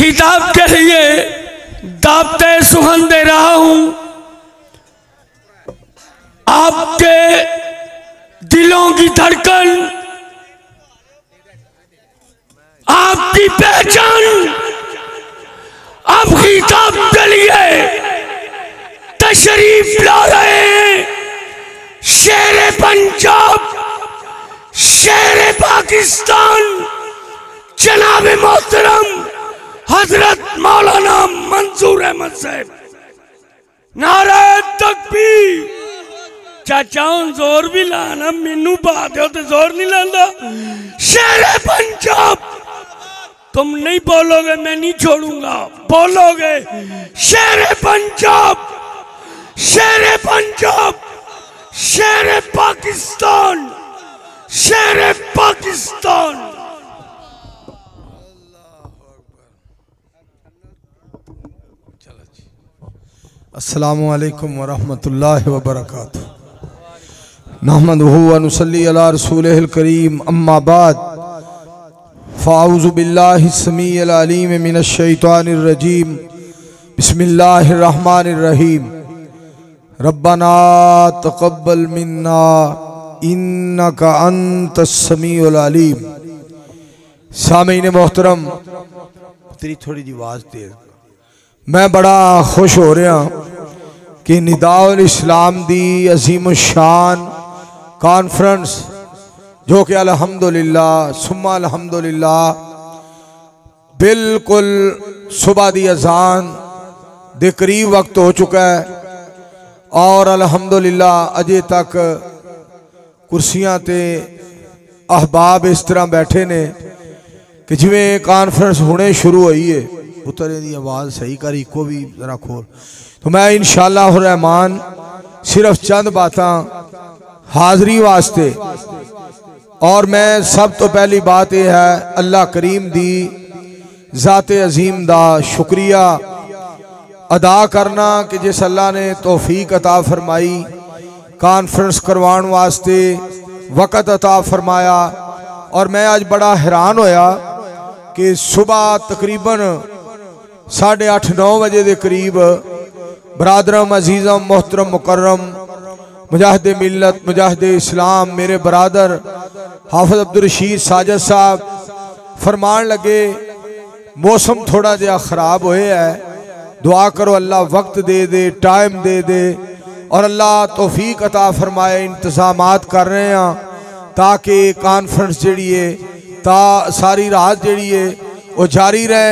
खिताब के लिए दावते सुखन दे रहा हूं। आपके दिलों की धड़कन, आपकी पहचान अब खिताब के लिए तशरीफ ला रहे हैं शेर पंजाब, शेर पाकिस्तान, जनाब मोहतरम हजरत मौलाना मंसूर अहमद साहब। नारे तकबीर। चाचा जोर भी लाना, मैनू पा दो तो जोर नहीं लाता। शेर पंजाब, तुम नहीं बोलोगे मैं नहीं छोड़ूंगा, बोलोगे शेर पंजाब, शेर पंजाब, शेर पाकिस्तान, शेर पाकिस्तान। अस्सलामु अलैकुम वरहमतुल्लाहि वबरकातुहू। नहमदुहु व नुसल्ली अला रसूलिहिल करीम, अम्मा बाद, फ़ाऊज़ु बिल्लाहि समीइल अलीम मिनश शैतानिर रजीम, बिस्मिल्लाहिर रहमानिर रहीम। रब्बना तक़ब्बल मिन्ना इन्नका अंतस समीउल अलीम। सामीन मोहतरम, तेरी थोड़ी जी आवाज़ तेज। मैं बड़ा खुश हो रहा कि निदाउल इस्लाम दी अजीम शान कॉन्फ्रेंस, जो कि अल्हम्दुलिल्लाह सुम्मा अल्हम्दुलिल्लाह बिल्कुल सुबह दी अजान दे करीब वक्त हो चुका है और अल्हम्दुलिल्लाह अजे तक कुर्सियां ते अहबाब इस तरह बैठे ने कि जिवें कॉन्फ्रेंस हुणे शुरू हुई है। उतरे दी आवाज़ सही कर, इको भी जरा खोल। तो मैं इंशाअल्लाह रहमान सिर्फ चंद बातां हाज़री वास्ते, और मैं सब तो पहली बात यह है अल्लाह करीम दी ज़ाते अजीम दा शुक्रिया अदा करना कि जिस अल्लाह ने तौफीक अता फरमाई कॉन्फ्रेंस करवाने वास्ते वक़्त अता फरमाया। और मैं आज बड़ा हैरान होया कि सुबह तकरीबन 8:30-9 बजे के करीब बरादरम अजीज़म मोहतरम मुकर्रम मुजाहिद मिल्लत मुजाहिद इस्लाम मेरे बरादर हाफिज अब्दुल रशीद साजिद साहब फरमान लगे मौसम थोड़ा जहा खराब होया है, दुआ करो अल्लाह वक्त दे दे, टाइम दे दे और अल्लाह तौफीक अता फरमाए। इंतजामात कर रहे हैं ताकि कॉन्फ्रेंस जी है ता सारी रात जी है वो जारी रहे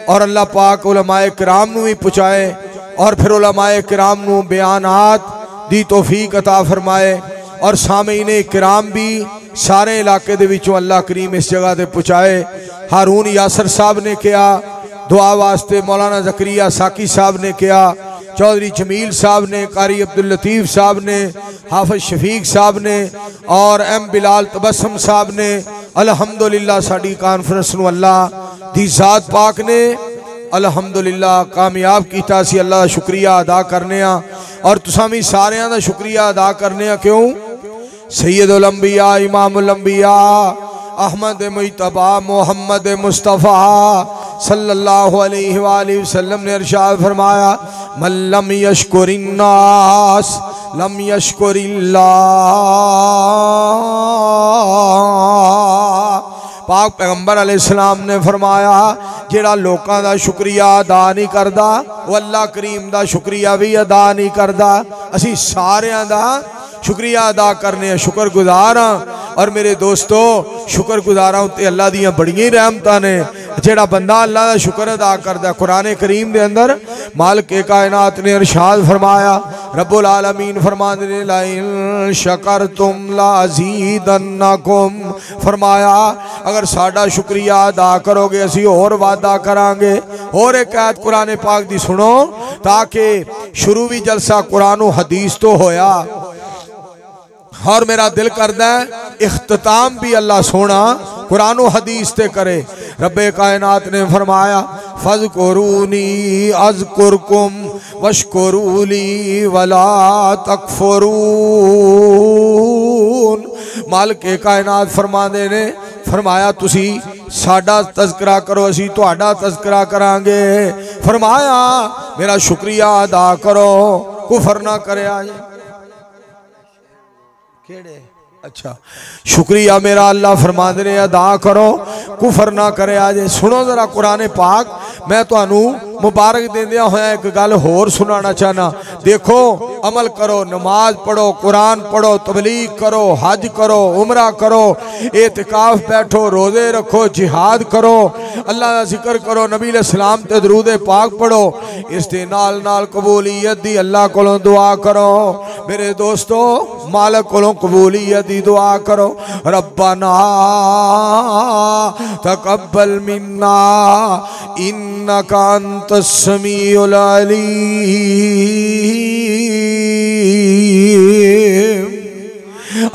और अल्लाह पाक उलमाए किराम नू भी पहुँचाए और फिर उलमाए किराम नू बयानात दी तौफीक अता फरमाए और सामीन किराम भी सारे इलाके दे विचों अल्लाह करीम इस जगह ते पहुँचाए। हारून यासर साहब ने कहा दुआ वास्ते, मौलाना ज़करिया साकी साहब ने कहा, चौधरी जमील साहब ने, कारी अब्दुल लतीफ़ साहब ने, हाफिज शफीक साहब ने और एम बिलाल तबस्सुम साहब ने। अल्हम्दुलिल्लाह साडी कॉन्फ्रेंस नू अल्लाह दी ज़ात पाक ने अल्हम्दुलिल्लाह कामयाब कीता। सी अल्लाह दा शुक्रिया अदा करने और तुसां भी सारियां दा शुक्रिया अदा करने। क्यों? सैयदुल अंबिया इमामुल अंबिया अहमद मुज्तबा मोहम्मद मुस्तफ़ा सल्लल्लाहु अलैहि वसल्लम ने इरशाद फरमाया, मन लम यशकुरिन्नास लम यशकुरिल्लाह। पाक पैगंबर अलैहिस्सलाम ने फरमाया जेड़ा लोकां दा शुक्रिया अदा नहीं करदा वो अल्लाह करीम दा शुक्रिया भी अदा नहीं करदा। असी सारियां दा शुक्रिया अदा करने शुक्रगुजार हाँ। और मेरे दोस्तों शुक्रगुजारां उत्ते अल्लाह दियां बड़ियां रहमतां ने। जेड़ा बंदा अल्लाह का शुक्र अदा करदा, कुरान करीम के अंदर मालिक कायनात ने इरशाद फरमाया, रब्बुल आलमीन फरमाते ने लाइन शकरतुम लाज़ीदन्नकुम, फरमाया अगर साडा शुक्रिया अदा करोगे असी और वादा करांगे। और एक आयत कुरान पाक दी सुनो ताकि शुरू भी जलसा कुरान हदीस तो होया और मेरा दिल करदा है इख्तिताम भी अल्लाह सोना कुरान हदीस ते करे। रब्बे कायनात ने फरमाया फज़कुरूनी अज़कुरकुम वशकुरूली वला तकफुरून। मालिक कायनात फरमाते ने फरमाया तुसी साडा तज़किरा करो असी तुहाडा तज़किरा करांगे। फरमाया मेरा शुक्रिया अदा करो कुफर ना करे आए। अच्छा शुक्रिया मेरा अल्लाह फरमांदे ने अदा करो कुफर ना करे आजे। सुनो जरा कुरान पाक मैं तुहानू मुबारक देंदिया होया एक गल होर सुनाना चाहना। देखो अमल करो, नमाज पढ़ो, कुरान पढ़ो, तबलीग करो, हज करो, उमरा करो, एतिकाफ बैठो, रोजे रखो, जिहाद करो, अल्लाह का जिक्र करो, नबी अलैहिस्सलाम ते दरूद पाक पढ़ो। इस दे नाल नाल कबूलियत दी अल्लाह कोलों दुआ करो। मेरे दोस्तों मालिक कोलों कबूलियत दी दुआ करो। रब्बना तकब्बल मिन्ना इन्नका अंतस समीउल अलीम।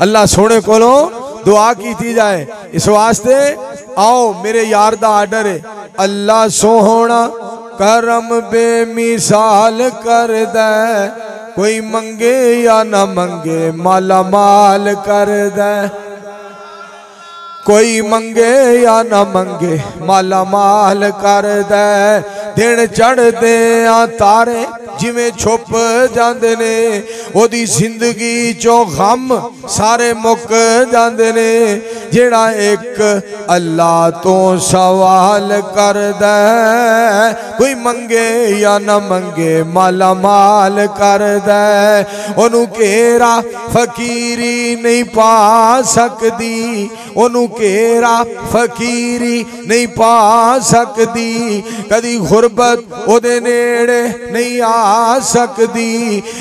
अल्लाह सोने कोलों दुआ की जाए। इस वास्ते आओ मेरे यार दा आर्डर है। अल्लाह सोहना करम बेमिसाल कर दे, कोई मंगे या ना मंगे माला माल कर दे। कोई मंगे या ना मंगे माला माल कर दे। दिन चढ़दे आ तारे जिवें छुप जांदे ने, ओदी जिंदगी चो गम सारे मुक जांदे ने। जेड़ा एक अल्लाह तो सवाल कर दे, कोई मंगे या ना मंगे माला माल कर दे। ओनू केरा फकीरी नहीं पा सकदी, ओनू केरा फकीरी नहीं पा सकदी। कदी गुरबत ओदे नेड़े नहीं आ सकदी।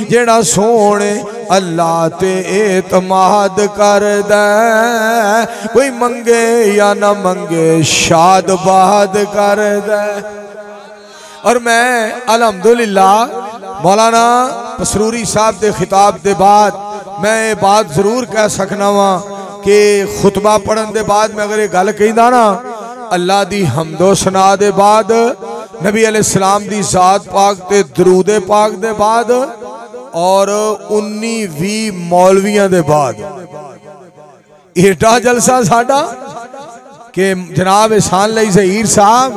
जेड़ा सोने अल्लाह ते एतमाद कर दे, कोई मंगे या ना मंगे शाद बाद कर दे। और मैं अल्हम्दुलिल्लाह मौलाना पसरूरी साहब के खिताब के बाद मैं ये बात जरूर कह सकना वा कि खुतबा पढ़न के बाद मैं अगर ये गल कहदा ना, अल्लाह दी हमदो सना दे बाद, नबी अलैहिस्सलाम दी ज़ात पाक ते दरूद पाक दे बाद और 19-20 मौलवियां दे बाद एडा जलसा साडा कि जनाब एहसान लई ज़हीर साहब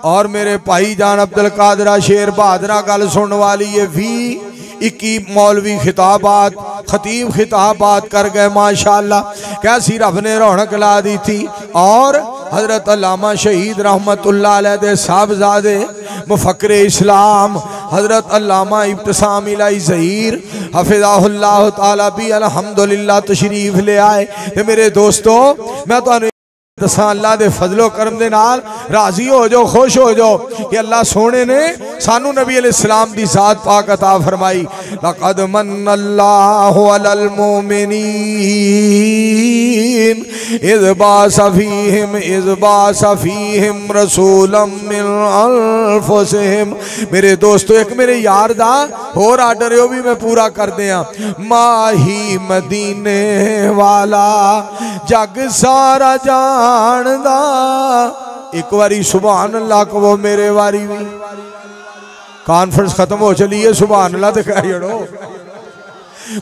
और मेरे भाई जान अब्दुल कादरा शेर बहादरा गल सुनने वाली है। 20-21 मौलवी खिताबात खतीब खिताबात कर गए माशाअल्लाह। कैसी रब ने रौनक ला दी थी। और हजरत अल्लामा शहीद रहमतुल्लाह अलैह दे साहबजादे मुफक्किर इस्लाम हजरत अल्लामा इब्तिसाम इलाही ज़हीर हफिज़हुल्लाह ताला भी अल्हम्दुलिल्लाह तशरीफ ले आए। ते मेरे दोस्तों मैं तो दसा अल्लाह दे फजलो करम दे नाल राजी हो जाओ, खुश हो जाओ कि अल्लाह सोने ने सानू नबी अलैहिस्सलाम दी ज़ात पाक अता फरमाई। लक़द मन्नल्लाहु अलल मोमिनीन इज़ बाअस फ़ीहिम रसूलन मिन अनफुसिहिम। मेरे दोस्तों एक मेरे यार दा होर आर्डर है, वो भी मैं पूरा कर दिया। माही मदीने वाला जग सारा जानदा, एक बारी सुभान अल्लाह कहो मेरे वारी भी। कॉन्फ्रेंस खत्म हो चली है, सुभान अल्लाह दिखा जड़ो।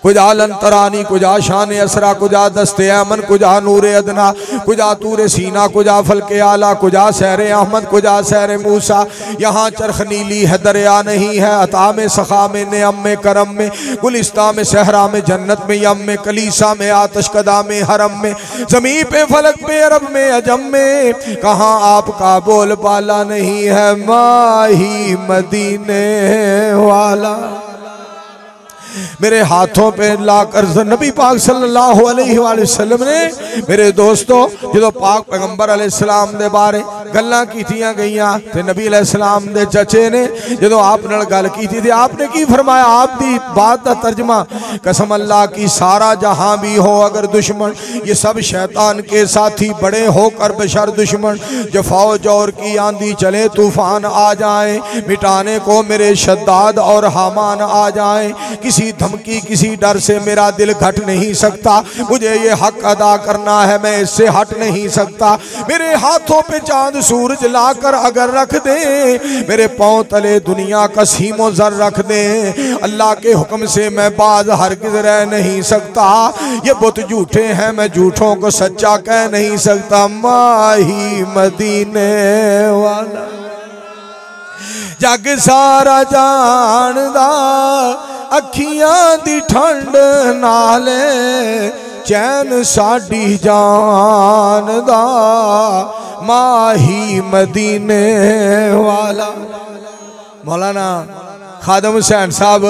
कुछ आलन तरानी, कुछ शान असरा, कुछ दस्ते अमन, कुछ नूरे अदना, कुछ तूरे सीना, कुछ फलके आला, कुछ सहरे अहमद, कुछ सहरे मूसा। यहाँ चरख नीली है दरिया नहीं है, अता में सखा में नेम में करम में, गुलिस्ता में सहरा में जन्नत में यम में, कलीसा में आतशकदा में हरम में, जमी पे फलक पे अरब में अजम में, कहाँ आपका बोल बाला नहीं है। माही मदीने वाला मेरे हाथों पे लाकर नबी पाक सल्लल्लाहु अलैहि वसल्लम ने मेरे दोस्तों जो पाक पैगंबर अलैहिस्सलाम दे बारे गल्लां कीतियां गईयां ते नबी अलैहिस्सलाम दे चचे ने जो आप नाल गल कीती थी आपने की फरमाया। आप दी बात का तर्जमा कसम अल्लाह की सारा जहां भी हो अगर दुश्मन ये सब शैतान के साथी बड़े होकर बेशर दुश्मन जो फौज और की आंधी चले तूफान आ जाए मिटाने को मेरे शद्दाद और हामान आ जाए किसी किसी धमकी किसी डर से मेरा दिल घट नहीं सकता। मुझे ये हक अदा करना है, मैं इससे हट नहीं सकता। मेरे हाथों पे चांद सूरज लाकर अगर रख दे, मेरे पांव तले दुनिया का सीमो जर रख दे, अल्लाह के हुक्म से मैं बाज हरगिज रह नहीं सकता। ये बुत झूठे हैं, मैं झूठों को सच्चा कह नहीं सकता। माही मदीने वाला जग सारा जानदा, अखियां दी ठंड नाले चैन साडी जान दा। माही मदीने वाला। मौलाना खादम हुसैन साहब,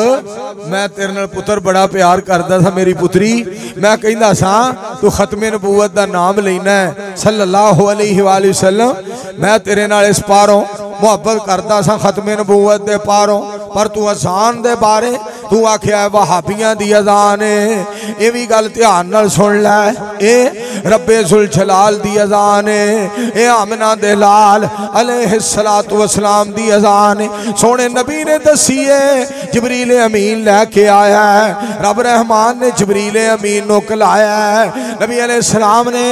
मैं तेरे नाल पुत्र बड़ा प्यार करदा था मेरी पुत्री। मैं कहंदा सा तू खत्मे नबूवत दा नाम लेना है सल्लल्लाहु अलैहि वसल्लम। मैं तेरे नाल इस पारों मुहब्बत करदा सा खत्मे नबूवत दे पारों, पर तू अजान दे बारे तू आख्या वहाबियां दी अजान है। ये भी गल ध्यान नाल सुन लै, ए रब्बे जुल जलाल दी अजान है, ए आमना दे लाल अलैहिस्सलातु वस्सलाम दी अजान है। सोने नबी ने दसी है जिबरील अमीन लैके आया है, रब रहमान ने जिबरील अमीन नु कलाया है। नबी अलैहिस्सलाम ने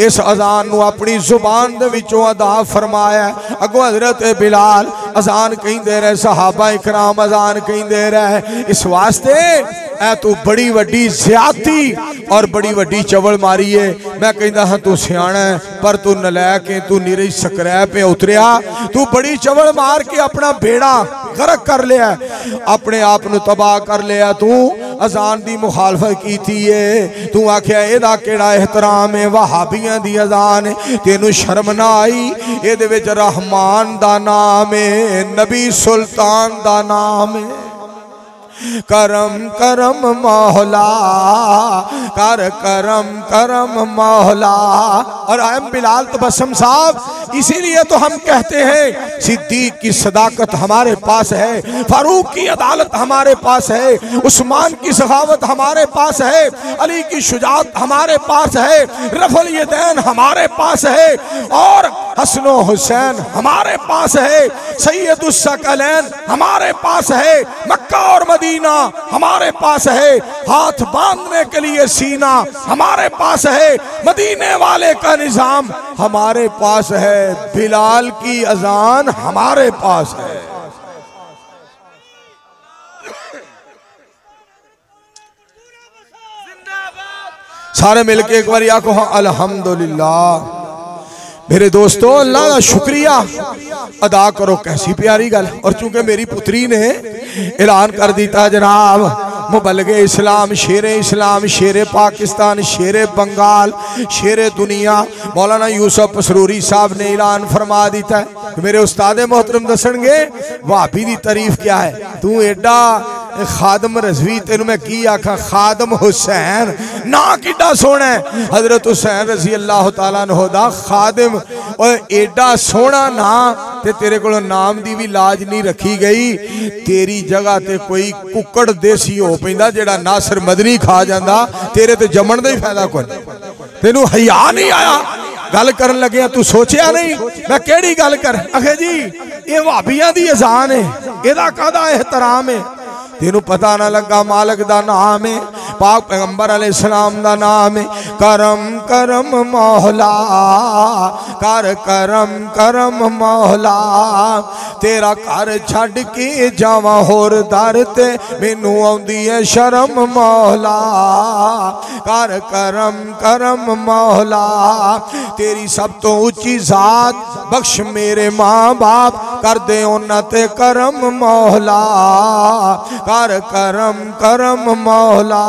इस अजान नु अपनी जुबान दे विचों अदा फरमाया। अगों हजरत बिलाल अजान कहिंदे रहे, सहाबा इकराम अजान कहिंदे रहे। इस वास्ते ऐ तू बड़ी वड्डी ज़्यादती और बड़ी वड्डी चवल मारी है। मैं कहंदा हां तू सियाणा है, पर तू नलैक है, तू निरी सकरै पे उतरिया। तू बड़ी चवल मार के अपना बेड़ा गर्क कर लिया, अपने आप नू तबाह कर लिया। तू अजान दी मुखालफत कीती है, तू आख्या एदा केड़ा एहतराम है, वहाबियां दी अजान है। तेनू शर्म ना आई? एदे विच रहमान दा नाम है, नबी सुल्तान दा नाम है। करम करम मौला, कर करम करम मौला। और हम बिलाल तबस्सुम साहब, इसीलिए तो हम कहते हैं सिद्दीक की सदाकत हमारे पास है, फारूक की अदालत हमारे पास है, उस्मान की सखावत हमारे पास है, अली की शुजात हमारे पास है, रफल यदैन हमारे पास है, और हसन हुसैन हमारे पास है, सैयदुस सकलैन हमारे पास है, मक्का और मदीना हमारे पास है, हाथ बांधने के लिए सीना हमारे पास है, मदीने वाले का निजाम हमारे पास है, बिलाल की अजान हमारे पास है। सारे मिलके एक बार आखो हाँ अल्हम्दुलिल्लाह। मेरे दोस्तों, अल्लाह का शुक्रिया अदा करो। कैसी प्यारी गल। और चूंकि मेरी पुत्री ने ऐलान कर दिता जनाब, मुबल्लिगे इस्लाम, शेरे इस्लाम, शेरे पाकिस्तान, शेरे बंगाल, शेरे दुनिया मौलाना यूसुफ पसरूरी साहब ने ऐलान फरमा दिता है। मेरे उस्ताद मोहतरम दसणगे वहाबी दी तारीफ क्या है। तू एडा खादम रजवी, तेन मैं की आखा, खादम हुसैन ना किड्डा सोना है। हजरत हुसैन रजी अल्लाह तआला अन्हु दा खादिम, और एडा सोना ना ते तेरे को नाम दी भी लाज नहीं रखी गई। तेरी जगह ते कोई कुकड़ देसी हो पैंदा जेड़ा नासिर मदनी खा जांदा, तेरे ते जमण दा ही फायदा कोई। तेनू हया नहीं आया गल करन लगे, तू सोचिया नहीं मैं केड़ी गल कर। आखे जी ये वहाबियां दी अजान है, एदा कादा एहतराम है। तेनू पता ना लगा मालिक दा नाम है, पाक पैगंबर अलैहिस्सलाम दा नाम है। करम करम मौला, कर करम करम मौला, तेरा घर छड़ के जावा होर दर ते, मैनू आउंदी है शर्म मौला। कर करम करम मौला, तेरी सब तो उच्ची जात, बख्श मेरे माँ बाप, कर दे उन्हां ते करम मौला। कर करम करम मौला,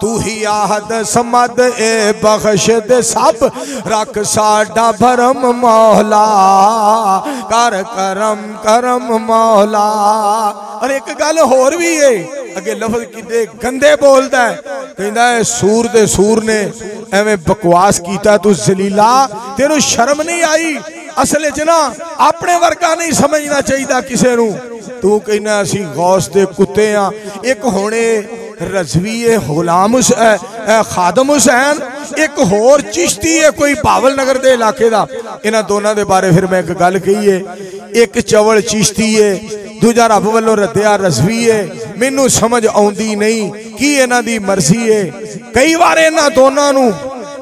तू ही आहद समद ए बख्श दे सब, रख साडा भरम मौला। कर करम करम मौला। और एक गल होर भी है, अगे लफ्ज किते गंदे बोलदा है, कहंदा है सूर दे सूर ने एवें बकवास कीता, तू जलीला, तेनू शर्म नहीं आई? असल च ना अपने वर्गा नहीं समझना चाहिए किसी नू। तू कहना असी गौस दे कुत्ते हाँ। एक होने रजवी गुलाम खादम हुसैन, एक होर चिश्ती है कोई बावल नगर दे इलाके दा। इन्हां दोनों दे बारे फिर मैं एक गल कही है। एक चवल चिश्ती है, दूजा रब वालों रद्दिया रजवी है। मैनू समझ आउंदी नहीं कि इन्हां दी मर्जी है। कई बार इन्हां दोनों नू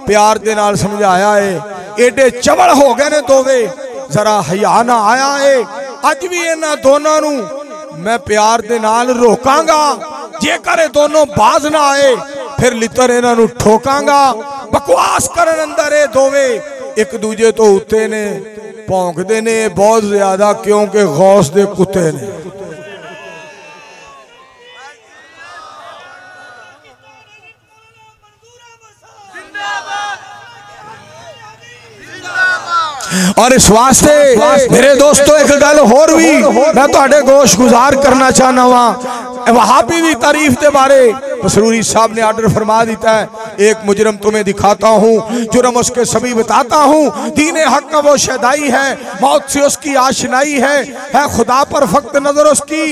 प्यार दे नाल समझाया है, एडे चवल हो गए ने दोवे, जरा हया ना आया है। अज भी इन्हां दोनों नू मैं प्यार दे नाल रोकांगा, जेकर ये दोनों बाज ना आए फिर लितर इन्हां नू ठोकांगा। बकवास करन अंदर ये दोवे एक दूजे तो उत्ते ने, भौंकदे ने बहुत ज्यादा, क्योंकि गौस दे कुत्ते ने। और इस वास्ते मेरे दोस्तों एक गल होर भी मैं तुहाडे गोश गुजार करना चाहना वा। वहाबी की तारीफ के बारे मसरूरी साहब ने आर्डर फरमा दिता है। एक मुजरम तुम्हें दिखाता हूँ, जुर्म उसके सभी बताता हूँ। दीन हक का वो शदाई है, मौत से उसकी आशनाई है खुदा पर फक्त नजर उसकी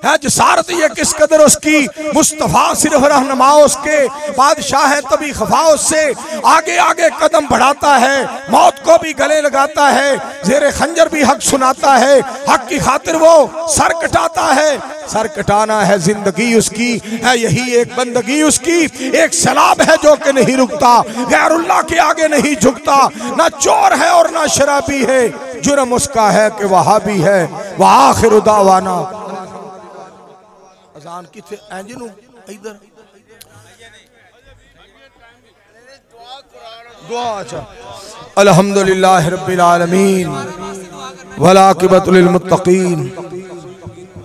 है, जसारत ये किस कदर उसकी, मुस्तफा सिर्फ रहनुमा उसके, बादशाह है तभी खफा उससे, आगे आगे कदम बढ़ाता है, मौत को भी गले लगाता है, जेरे खंजर भी हक सुनाता है, हक की खातिर वो सर कटाता है। सर कटाना है जिंदगी उसकी, है यही एक बंदगी उसकी। एक सलाब है जो कि नहीं रुकता, गैरुल्लाह के आगे नहीं झुकता, ना चोर है और ना शराबी है, जुर्म उसका है कि वहाबी है। व आखिर दावाना अजान किथे इंजनू इधर दुआ। अच्छा, अल्हम्दुलिल्लाह रब्बिल आलमीन वलाकिबतुल लिल मुत्तकीन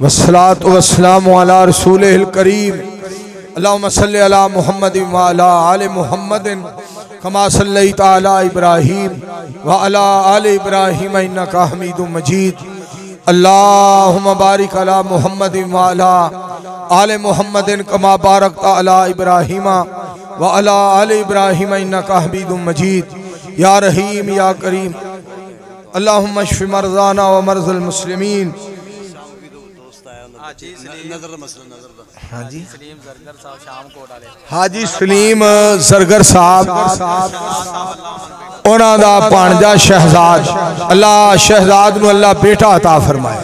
वस्सलातु वस्सलामु अला रसूलिल करीम। अल्लाहुम्मा सल्लि अला मुहम्मद व अला आलि मुहम्मदिन कमा सल्लैता अला इब्राहीम व अला आलि इब्राहीम इन्नका हमीदुम मजीद। अल्लाहुम्मा बारिक अला मुहम्मद व अला आले मुहम्मदिन कमा बारकता अला इब्राहीम व अला आले इब्राहीम इन्नका हमीदुम मजीद। या रहीम या करीम अल्लाहुम्मा शफि मरज़ाना व मरज़ल मुस्लिमीन। हाजी सलीम ज़रगर साहब उन्हां दा भांजा शहजाद, अल्लाह शहजाद नूं अल्लाह बेटा अता फरमाए।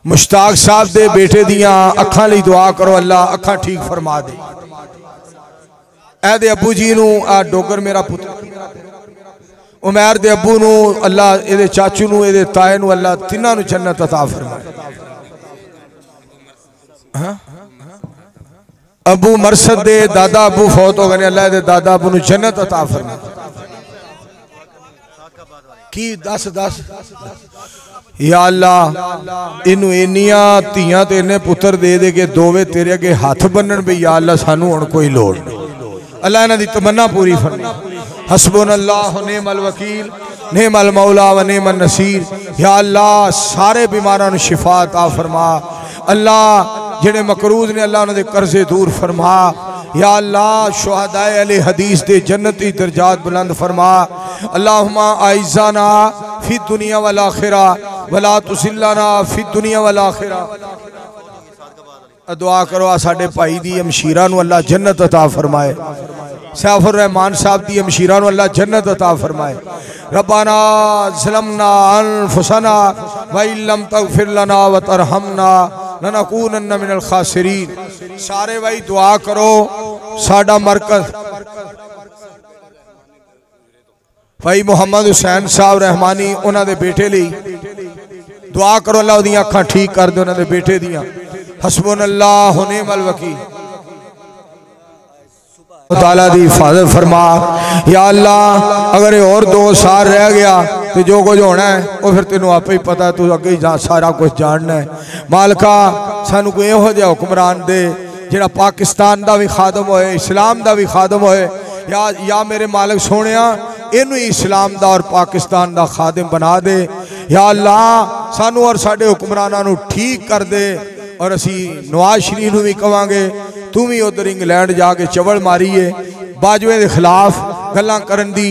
मुश्ताक साहब दे बेटे दियां अखां लई दुआ करो, अल्लाह अखां ठीक फरमा दे। ऐदे अबू जी नूं आ डोगर मेरा पुत्र उमैर दे अबू नूं अल्लाह, एदे चाचू नूं, एदे ताए नूं अल्लाह तिन्हां नूं जन्नत अता फरमाए। अबू मरसद दे दादा अबू फौत हो गए, अल्लाह दे दादा अबू नूं जन्नत अता फरमाए। की दस या अल्लाह इनू इन्नियां धीयां ते इन्ने पुत्र दे दे के दोवे तेरे अगे हाथ बन्नण भी या अल्लाह सानू हुण कोई लोड़ नहीं। अल्लाह इन्हां दी तमन्ना पूरी फरमा। हस्बुनल्लाह व निअमल वकील, निअमल मौला व निअमन नसीर। या अल्लाह सारे बीमारां नूं शिफा अता फरमा। अल्लाह जेड़े मकरूज ने अल्लाह उन्हां दे कर्जे दूर फरमा। या अल्लाह शुहदाए अहले हदीस दे जन्नती दर्जात बुलंद फरमा। अल्लाहुम्मा आइज़ाना फी दुनिया वल आखिरा वला तुसिल्लाना फी दुनिया वल आखिरा। दुआ करो आ साडे भाई दी अमशीरा नूं अल्लाह जन्नत अता फरमाए। सैफुर रहमान साहब दी अमशीरा नूं अल्लाह जन्नत अता फरमाए। रब्बाना ज़लमना अनफुसना व इल्लम तगफिर लना व तरहमना लनकूनन्ना मिनल खासिरीन। सारे भाई दुआ करो साडा मरकज भाई मोहम्मद हुसैन साहब रहमानी उन्हां दे बेटे लई दुआ करो, अल्लाह उहदियां अखां ठीक कर दे उन्हां दे बेटे दियां। हस्बुनल्लाह व निअमल वकील। ताला दी हिफाजत फरमा। या अल्लाह अगर और 2 साल रह गया तो जो कुछ होना है वो फिर तेनों आपे ही पता है, तू अगे ही सारा कुछ जानना है। मालका सानू कोई इहो जिहा हुक्मरान दे जिहड़ा पाकिस्तान दा भी खादम होए, इस्लाम दा भी खादम होए। या मेरे मालिक सोनिया इनू ही इस्लाम दा और पाकिस्तान दा खादिम बना दे। या अल्लाह सानू और साडे हुक्मरानां नू ठीक कर दे। और असी नवाज शरीफ नूं भी कवांगे तू भी उधर इंग्लैंड जाके चवल मारीए बाजवे के खिलाफ गल्लां करन दी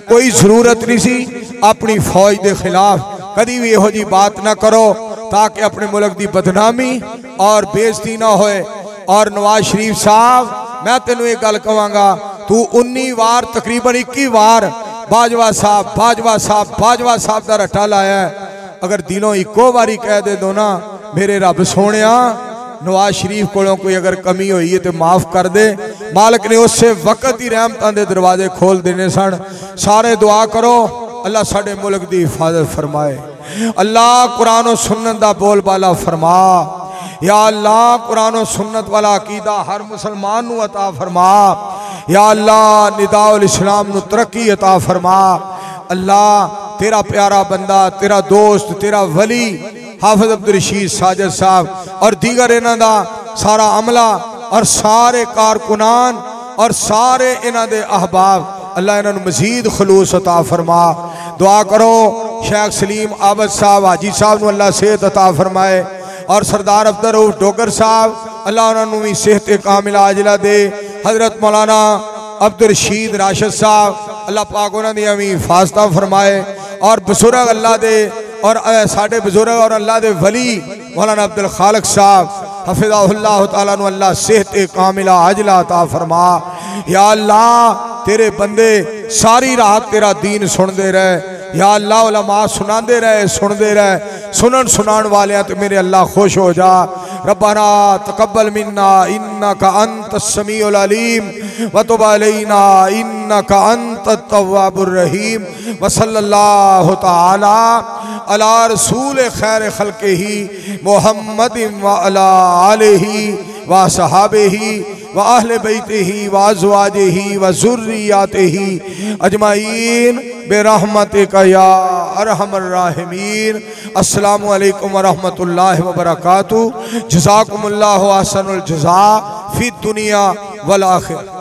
कोई जरूरत नहीं सी। अपनी फौज के खिलाफ कभी भी इहो जी बात ना करो ताकि अपने मुल्क की बदनामी और बेइज्जती ना होए। और नवाज शरीफ साहब मैं तेनों एक गल कवांगा, तू 19 बार तकरीबन 21 बार बाजवा साहब का रट्टा लाया है। अगर दिलों इको बारी कह दे दो ना मेरे रब सोने नवाज शरीफ को कोई अगर कमी हुई है तो माफ़ कर दे। मालिक ने उस वक्त ही रहमतां दे दरवाजे खोल देने सन। सारे दुआ करो अल्लाह साडे मुल्क की हिफाजत फरमाए। अल्लाह कुरान और सुन्नत दा बोल बाला फरमा। या अल्लाह कुरान और सुन्नत वाला अकीदा हर मुसलमान नू अता फरमा। या अल्लाह निदाउल इस्लाम नू तरक्की अता फरमा। अल्लाह तेरा प्यारा बंदा तेरा दोस्त तेरा वली हाफिज अब्दुल रशीद साजिद साहब और दीगर इन्हां दा सारा अमला और सारे कारकुनान और सारे इन्हां दे अहबाब अल्लाह इन्हां नू मजीद खलूस अता फरमा। दुआ करो शेख सलीम आबद साहब हाजी साहब नू अल्लाह सेहत अता फरमाए और सरदार अब्दुल रऊफ डोगर साहब अल्लाह उन्हां नू भी सेहत कामिला आजिला दे। हजरत मौलाना अब्दुल रशीद राशिद साहब अल्लाह पाक उन्हां दी भी हिफाजत फरमाए और बुजुर्ग अल्लाह दे और साडे बुजुर्ग और अल्लाह दे वली मौलाना अब्दुल खालिक साहब हफिज़हुल्लाह तआला नु अल्लाह सेहत कामिला आजिला अता फरमा। या अल्लाह तेरे बंदे सारी रात तेरा दीन सुनते रहे। या अल्लाह उलमा सुनाते रहे सुनते रहे सुनन सुनान वाले तो मेरे अल्लाह खुश हो जा। रब्बना तकब्बल मिन्ना इन्नका अंतस समीउल अलीम व तुब अलैना इन्नका अंतत तव्वाबुर रहीम व सल्लल्लाहु तआला अला रसूल खैर खल्क़िही मुहम्मदिन व अला आलिही व सहाबिही व अहले बैतिही व अज़वाजिही व ज़ुर्रिय्यातिही अजमाइन बिरहमतिका या अरहमर राहिमीन। अस्सलामु अलैकुम व रहमतुल्लाहि व बरकातुहू। जज़ाकुमुल्लाहु अहसनुल जज़ा फ़ी दुनिया वल आखिरह।